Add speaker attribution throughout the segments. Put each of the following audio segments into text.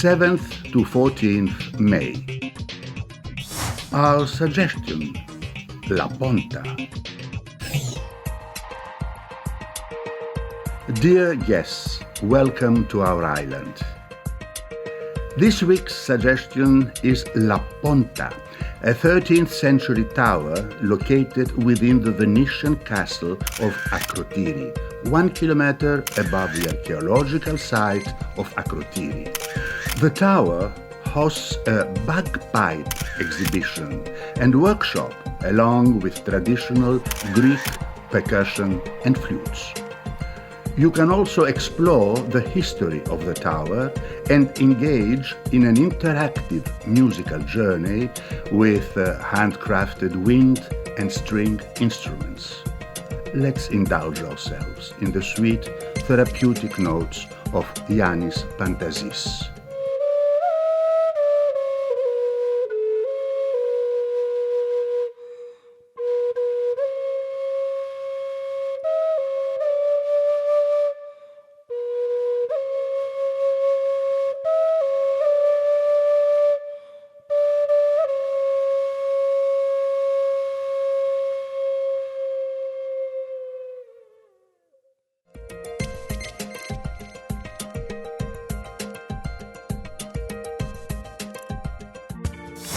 Speaker 1: 7th to 14th May. Our suggestion, La Ponta. Dear guests, welcome to our island. This week's suggestion is La Ponta, a 13th century tower located within the Venetian castle of Akrotiri, 1 kilometer above the archaeological site of Akrotiri. The tower hosts a bagpipe exhibition and workshop along with traditional Greek percussion and flutes. You can also explore the history of the tower and engage in an interactive musical journey with handcrafted wind and string instruments. Let's indulge ourselves in the sweet, therapeutic notes of Yannis Pantasis.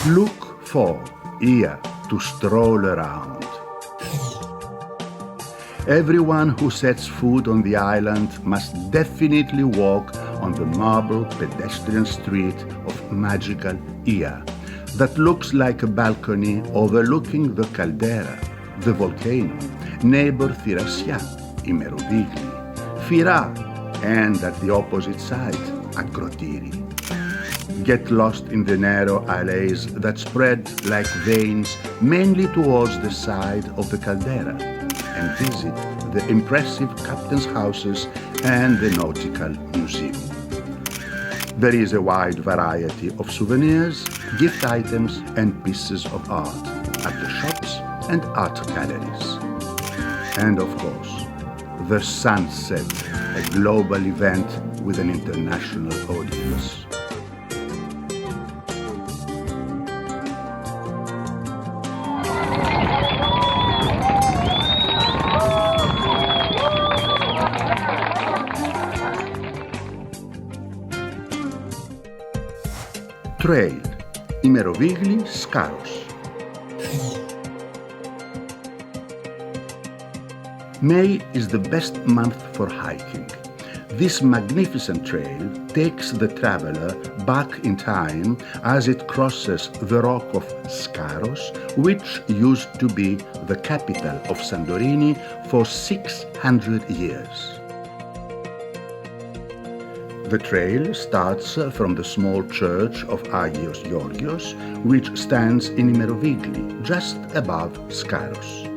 Speaker 1: Look for here to stroll around. Everyone who sets foot on the island must definitely walk on the marble pedestrian street of magical Ia that looks like a balcony overlooking the caldera, the volcano, neighbor Thirasia, Imerovigli, Fira, and at the opposite side, Akrotiri. Get lost in the narrow alleys that spread like veins mainly towards the side of the caldera and visit the impressive captain's houses and the nautical museum. There is a wide variety of souvenirs, gift items and pieces of art at the shops and art galleries. And of course, the Sunset, a global event with an international audience. Trail, Imerovigli, Scaros. May is the best month for hiking. This magnificent trail takes the traveler back in time as it crosses the rock of Scaros, which used to be the capital of Santorini for 600 years. The trail starts from the small church of Agios Georgios, which stands in Imerovigli, just above Scaros.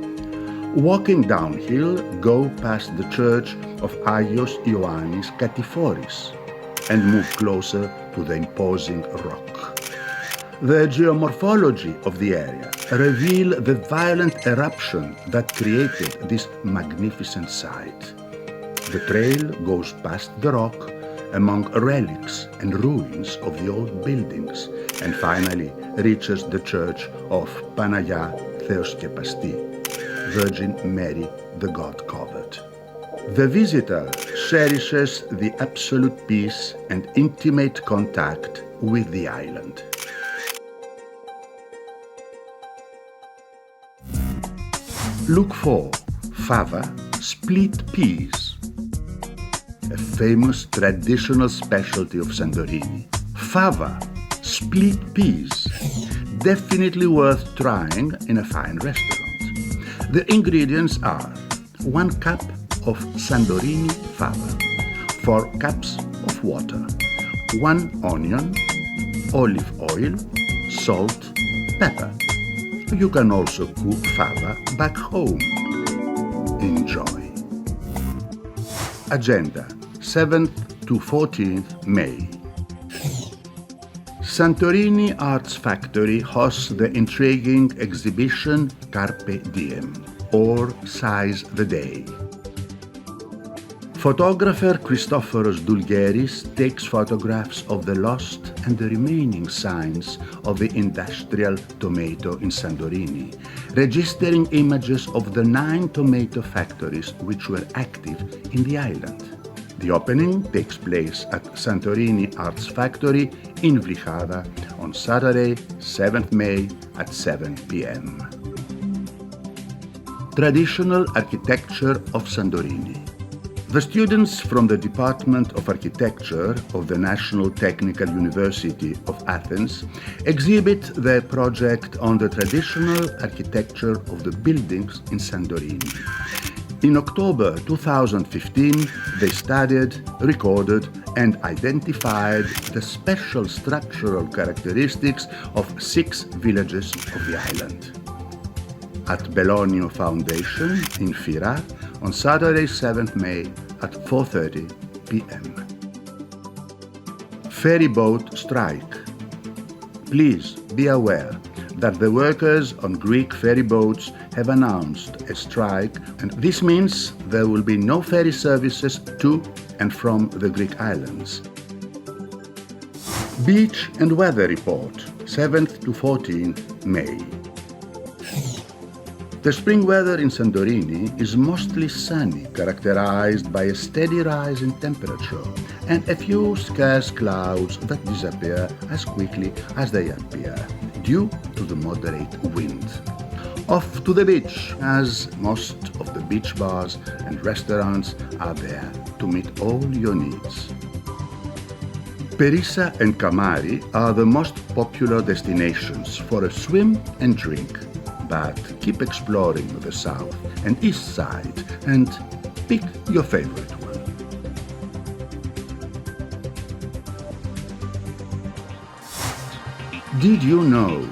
Speaker 1: Walking downhill, go past the church of Agios Ioannis Katiforis and move closer to the imposing rock. The geomorphology of the area reveal the violent eruption that created this magnificent site. The trail goes past the rock, among relics and ruins of the old buildings, and finally reaches the church of Panagia Theoskepasti, Virgin Mary the God-covered. The visitor cherishes the absolute peace and intimate contact with the island. Look for fava, split peas, a famous traditional specialty of Santorini. Fava, split peas, definitely worth trying in a fine restaurant. The ingredients are 1 cup of Santorini fava, 4 cups of water, 1 onion, olive oil, salt, pepper. You can also cook fava back home. Enjoy. Agenda, 7th to 14th May. Santorini Arts Factory hosts the intriguing exhibition Carpe Diem, or Seize the Day. Photographer Christoforos Doulgeris takes photographs of the lost and the remaining signs of the industrial tomato in Santorini, registering images of the 9 tomato factories which were active in the island. The opening takes place at Santorini Arts Factory in Vlchava on Saturday, 7th May at 7 p.m. Traditional architecture of Santorini. The students from the Department of Architecture of the National Technical University of Athens exhibit their project on the traditional architecture of the buildings in Santorini. In October 2015, they studied, recorded, and identified the special structural characteristics of 6 villages of the island. At Bellonio Foundation in Fira on Saturday, 7th May at 4:30 p.m. Ferry boat strike. Please be aware that the workers on Greek ferry boats have announced a strike, and this means there will be no ferry services to and from the Greek islands. Beach and weather report, 7th to 14th May. The spring weather in Santorini is mostly sunny, characterized by a steady rise in temperature and a few scarce clouds that disappear as quickly as they appear, due to the moderate wind. Off to the beach, as most of the beach bars and restaurants are there to meet all your needs. Perissa and Kamari are the most popular destinations for a swim and drink. But keep exploring the south and east side and pick your favorite one. Did you know?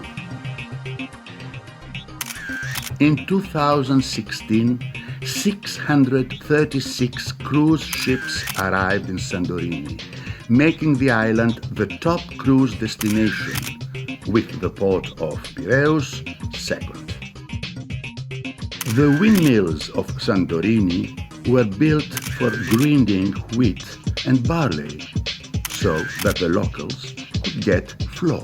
Speaker 1: In 2016, 636 cruise ships arrived in Santorini, making the island the top cruise destination, with the port of Piraeus second. The windmills of Santorini were built for grinding wheat and barley, so that the locals could get flour.